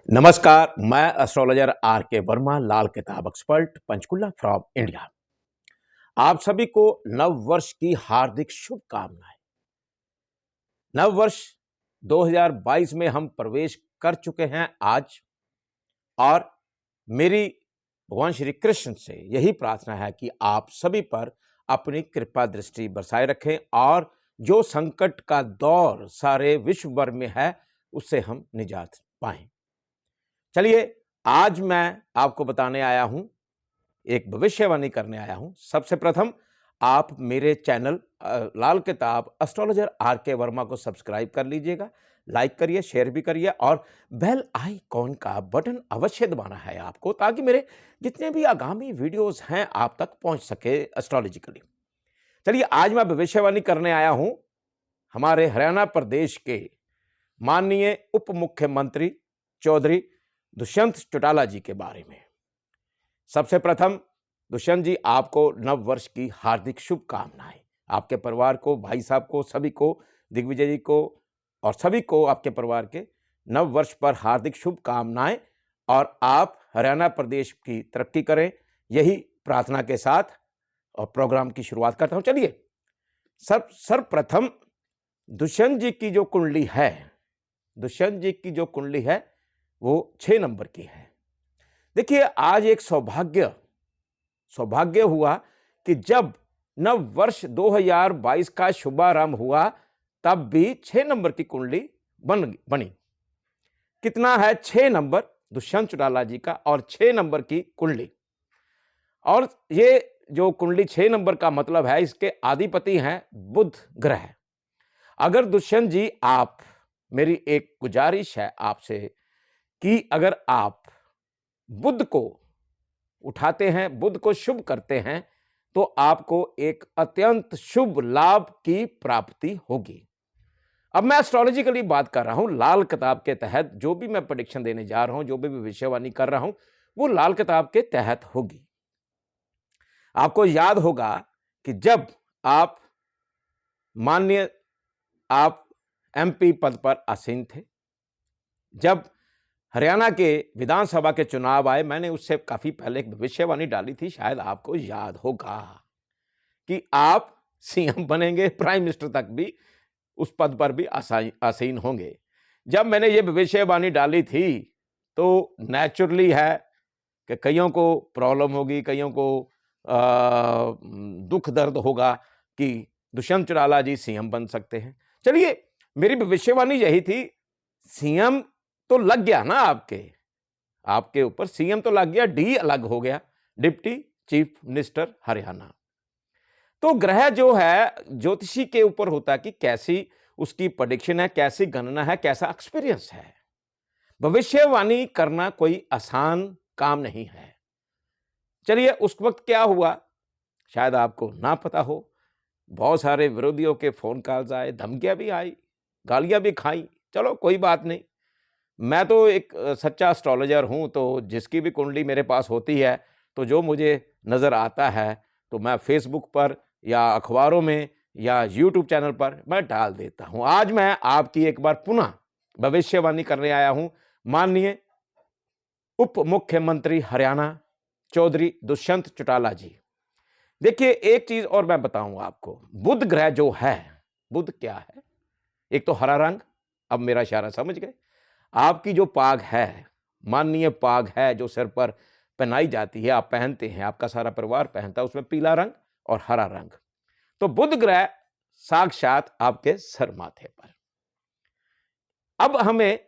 नमस्कार, मैं astrologer are के वर्मा, लाल किताब एक्सपर्ट, पंचकुला फ्रॉम इंडिया। आप सभी को नव वर्ष की हार्दिक शुभकामनाएं। नव वर्ष 2022 में हम प्रवेश कर चुके हैं आज, और मेरी भगवान श्री कृष्ण से यही प्रार्थना है कि आप सभी पर अपनी कृपा दृष्टि बरसाए रखें और जो संकट का दौर सारे विश्व भर में है उससे हम निजात पाएं। चलिए, आज मैं आपको बताने आया हूं, एक भविष्यवाणी करने आया हूं। सबसे प्रथम आप मेरे चैनल लाल किताब एस्ट्रोलॉजर आर के वर्मा को सब्सक्राइब कर लीजिएगा, लाइक करिए, शेयर भी करिए और बेल आइकॉन का बटन अवश्य दबाना है आपको, ताकि मेरे जितने भी आगामी वीडियोस हैं आप तक पहुंच सके एस्ट्रोलॉजिकली। चलिए, आज मैं भविष्यवाणी करने आया हूं हमारे हरियाणा प्रदेश के माननीय उप मुख्यमंत्री चौधरी दुष्यंत चौटाला जी के बारे में। सबसे प्रथम दुष्यंत जी, आपको नव वर्ष की हार्दिक शुभकामनाएं। आपके परिवार को, भाई साहब को, सभी को, दिग्विजय जी को और सभी को आपके परिवार के नव वर्ष पर हार्दिक शुभकामनाएं, और आप हरियाणा प्रदेश की तरक्की करें, यही प्रार्थना के साथ और प्रोग्राम की शुरुआत करता हूं। चलिए, सर्वप्रथम दुष्यंत जी की जो कुंडली है, दुष्यंत जी की जो कुंडली है वो 6 नंबर की है। देखिए, आज एक सौभाग्य हुआ कि जब नव वर्ष 2022 का शुभारंभ हुआ, तब भी 6 नंबर की कुंडली बनी। कितना है? 6 नंबर दुष्यंत चौटाला जी का, और 6 नंबर की कुंडली। और ये जो कुंडली 6 नंबर का मतलब है, इसके अधिपति हैं बुध ग्रह। अगर दुष्यंत जी, आप, मेरी एक गुजारिश है आपसे कि अगर आप बुध को उठाते हैं, बुध को शुभ करते हैं, तो आपको एक अत्यंत शुभ लाभ की प्राप्ति होगी। अब मैं एस्ट्रोलॉजिकली बात कर रहा हूं, लाल किताब के तहत जो भी मैं प्रेडिक्शन देने जा रहा हूं, जो भी भविष्यवाणी कर रहा हूं, वो लाल किताब के तहत होगी। आपको याद होगा कि जब आप माननीय आप एमपी पद पर आसीन थे, जब हरियाणा के विधानसभा के चुनाव आए, मैंने उससे काफी पहले एक भविष्यवाणी डाली थी, शायद आपको याद होगा, कि आप सीएम बनेंगे, प्राइम मिनिस्टर तक भी उस पद पर भी आसीन होंगे। जब मैंने ये भविष्यवाणी डाली थी, तो नेचुरली है कि कईयों को प्रॉब्लम होगी, कईयों को दुख दर्द होगा कि दुष्यंत चौटाला जी सीएम बन सकते हैं। चलिए, मेरी भविष्यवाणी यही थी, सीएम तो लग गया ना, आपके ऊपर सीएम तो लग गया, डी अलग हो गया, डिप्टी चीफ मिनिस्टर हरियाणा। तो ग्रह जो है ज्योतिषी के ऊपर होता है कि कैसी उसकी प्रेडिक्शन है, कैसी गणना है, कैसा एक्सपीरियंस है। भविष्यवाणी करना कोई आसान काम नहीं है। चलिए, उस वक्त क्या हुआ शायद आपको ना पता हो। बहुत सारे विरोधियों के फोन कॉल्स आए, धमकियां भी आई, गालियां भी खाई। चलो, कोई बात नहीं, मैं तो एक सच्चा एस्ट्रोलॉजर हूं, तो जिसकी भी कुंडली मेरे पास होती है, तो जो मुझे नजर आता है, तो मैं फेसबुक पर या अखबारों में या यूट्यूब चैनल पर मैं डाल देता हूं। आज मैं आपकी एक बार पुनः भविष्यवाणी करने आया हूं, माननीय उप मुख्यमंत्री हरियाणा चौधरी दुष्यंत चौटाला जी। देखिए, एक चीज और मैं बताऊं आपको, बुध ग्रह जो है, बुध क्या है? एक तो हरा रंग, अब मेरा इशारा समझ गए। आपकी जो पाग है, माननीय पाग है जो सिर पर पहनाई जाती है, आप पहनते हैं, आपका सारा परिवार पहनता है, उसमें पीला रंग और हरा रंग। तो बुध ग्रह साक्षात आपके सर माथे पर। अब हमें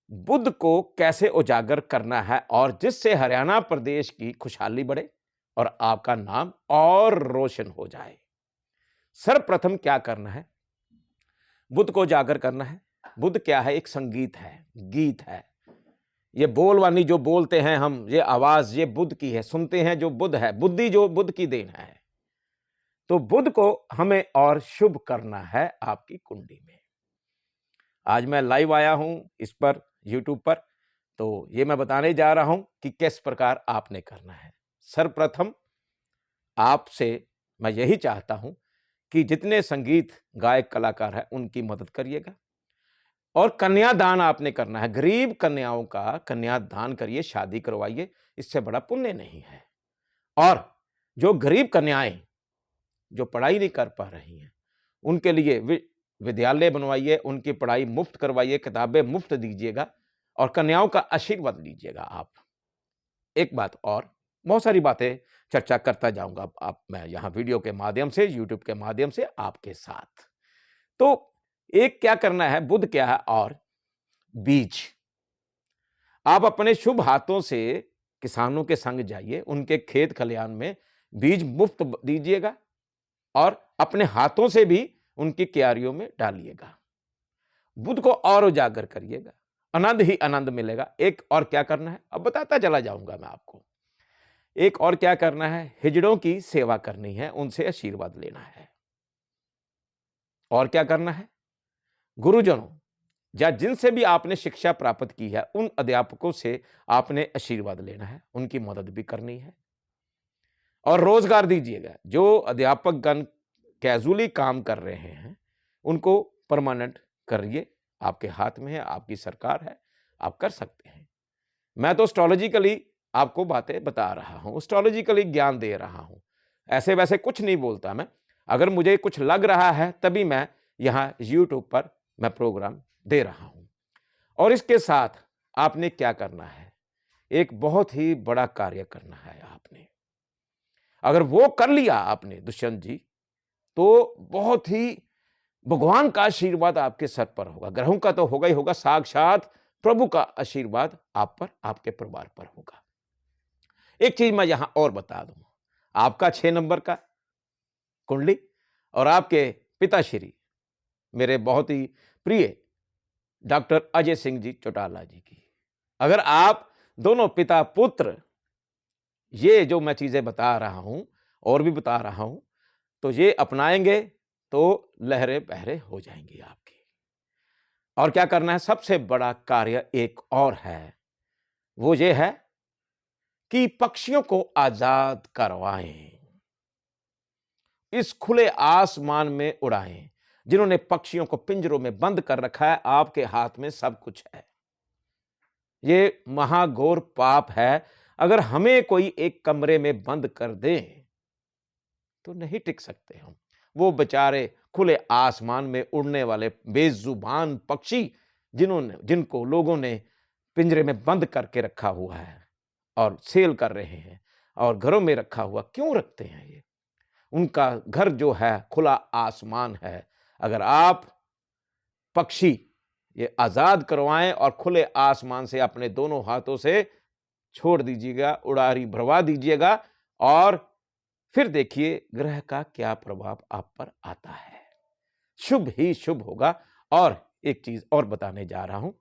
बुध को कैसे उजागर करना है, और जिससे हरियाणा प्रदेश की खुशहाली बढ़े और आपका नाम और रोशन हो जाए। सर्वप्रथम क्या करना है? बुध को उजागर करना है। बुध क्या है? एक संगीत है, गीत है। ये बोलवानी जो बोलते हैं हम, ये आवाज, ये बुध की है। सुनते हैं जो बुध है, बुद्धि जो बुध की देन है। तो बुध को हमें और शुभ करना है आपकी कुंडली में। आज मैं लाइव आया हूं इस पर, यूट्यूब पर, तो ये मैं बताने जा रहा हूं कि किस प्रकार आपने करना है। सर्वप्रथम आपसे मैं यही चाहता हूं कि जितने संगीत गायक कलाकार हैं उनकी मदद करिएगा। और कन्यादान आपने करना है। गरीब कन्याओं का कन्यादान करिए, शादी करवाइए, इससे बड़ा पुण्य नहीं है। और जो गरीब कन्याएं जो पढ़ाई नहीं कर पा रही हैं, उनके लिए विद्यालय बनवाइए, उनकी पढ़ाई मुफ्त करवाइए, किताबें मुफ्त दीजिएगा और कन्याओं का आशीर्वाद लीजिएगा आप। एक बात और, बहुत सारी बातें चर्चा करता जाऊंगा आप मैं यहाँ वीडियो के माध्यम से, यूट्यूब के माध्यम से आपके साथ। तो एक क्या करना है, बुध क्या है और बीज। आप अपने शुभ हाथों से किसानों के संग जाइए, उनके खेत खलिहान में बीज मुफ्त दीजिएगा और अपने हाथों से भी उनकी क्यारियों में डालिएगा। बुध को और उजागर करिएगा, आनंद ही आनंद मिलेगा। एक और क्या करना है, अब बताता चला जाऊंगा मैं आपको। एक और क्या करना है, हिजड़ों की सेवा करनी है, उनसे आशीर्वाद लेना है। और क्या करना है, गुरुजनों या जिनसे भी आपने शिक्षा प्राप्त की है, उन अध्यापकों से आपने आशीर्वाद लेना है, उनकी मदद भी करनी है। और रोजगार दीजिएगा। जो अध्यापक गण कैजुअली काम कर रहे हैं, उनको परमानेंट करिए। आपके हाथ में है, आपकी सरकार है, आप कर सकते हैं। मैं तो एस्ट्रोलॉजिकली आपको बातें बता रहा हूं, एस्ट्रोलॉजिकली ज्ञान दे रहा हूं, ऐसे वैसे कुछ नहीं बोलता मैं। अगर मुझे कुछ लग रहा है तभी मैं यहां यूट्यूब पर मैं प्रोग्राम दे रहा हूं। और इसके साथ आपने क्या करना है, एक बहुत ही बड़ा कार्य करना है आपने। अगर वो कर लिया आपने दुष्यंत जी, तो बहुत ही भगवान का आशीर्वाद आपके सर पर होगा। ग्रहों का तो होगा ही होगा, साक्षात प्रभु का आशीर्वाद आप पर, आपके परिवार पर होगा। एक चीज मैं यहां और बता दूं, आपका 6 नंबर का कुंडली और आपके पिताश्री मेरे बहुत ही प्रिय डॉक्टर अजय सिंह जी चौटाला जी की, अगर आप दोनों पिता पुत्र ये जो मैं चीजें बता रहा हूं और भी बता रहा हूं, तो ये अपनाएंगे तो लहरे बहरे हो जाएंगी आपकी। और क्या करना है, सबसे बड़ा कार्य एक और है, वो ये है कि पक्षियों को आजाद करवाएं, इस खुले आसमान में उड़ाएं। जिन्होंने पक्षियों को पिंजरों में बंद कर रखा है, आपके हाथ में सब कुछ है। ये महाघोर पाप है। अगर हमें कोई एक कमरे में बंद कर दे तो नहीं टिक सकते हम। वो बेचारे खुले आसमान में उड़ने वाले बेजुबान पक्षी, जिनको लोगों ने पिंजरे में बंद करके रखा हुआ है और सेल कर रहे हैं और घरों में रखा हुआ, क्यों रखते हैं ये? उनका घर जो है खुला आसमान है। अगर आप पक्षी ये आजाद करवाएं और खुले आसमान से अपने दोनों हाथों से छोड़ दीजिएगा, उड़ारी भरवा दीजिएगा और फिर देखिए ग्रह का क्या प्रभाव आप पर आता है। शुभ ही शुभ होगा। और एक चीज और बताने जा रहा हूं,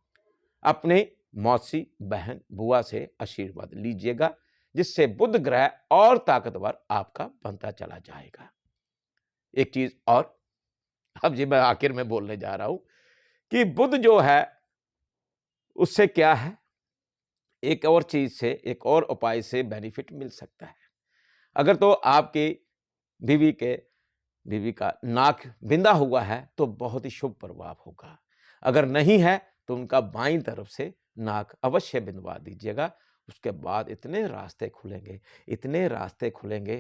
अपने मौसी बहन बुआ से आशीर्वाद लीजिएगा, जिससे बुध ग्रह और ताकतवर आपका बनता चला जाएगा। एक चीज और, अब जी मैं आखिर में बोलने जा रहा हूं कि बुध जो है उससे क्या है, एक और चीज से, एक और उपाय से बेनिफिट मिल सकता है। अगर तो आपकी बीवी का नाक बिंदा हुआ है तो बहुत ही शुभ प्रभाव होगा। अगर नहीं है तो उनका बाईं तरफ से नाक अवश्य बिंदवा दीजिएगा। उसके बाद इतने रास्ते खुलेंगे, इतने रास्ते खुलेंगे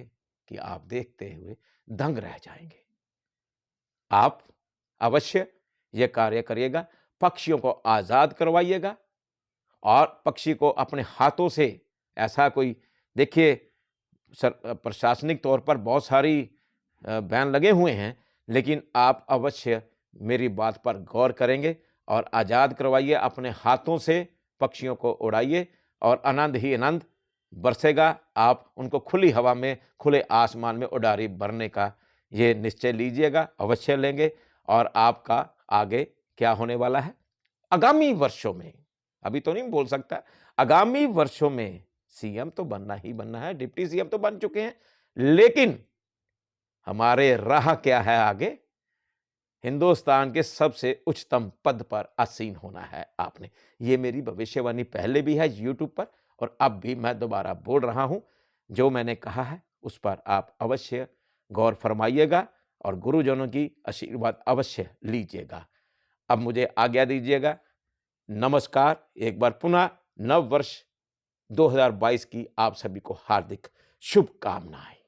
कि आप देखते हुए दंग रह जाएंगे। आप अवश्य यह कार्य करिएगा, पक्षियों को आजाद करवाइएगा और पक्षी को अपने हाथों से, ऐसा कोई देखिए प्रशासनिक तौर पर बहुत सारी बैन लगे हुए हैं, लेकिन आप अवश्य मेरी बात पर गौर करेंगे और आजाद करवाइए, अपने हाथों से पक्षियों को उड़ाइए और आनंद ही आनंद बरसेगा। आप उनको खुली हवा में, खुले आसमान में उड़ारी भरने का ये निश्चय लीजिएगा, अवश्य लेंगे। और आपका आगे क्या होने वाला है आगामी वर्षों में, अभी तो नहीं बोल सकता, आगामी वर्षों में सीएम तो बनना ही बनना है, डिप्टी सीएम तो बन चुके हैं, लेकिन हमारे राह क्या है आगे, हिंदुस्तान के सबसे उच्चतम पद पर आसीन होना है आपने। ये मेरी भविष्यवाणी पहले भी है यूट्यूब पर और अब भी मैं दोबारा बोल रहा हूं। जो मैंने कहा है उस पर आप अवश्य गौर फरमाइएगा और गुरुजनों की आशीर्वाद अवश्य लीजिएगा। अब मुझे आज्ञा दीजिएगा। नमस्कार। एक बार पुनः नव वर्ष 2022 की आप सभी को हार्दिक शुभकामनाएं।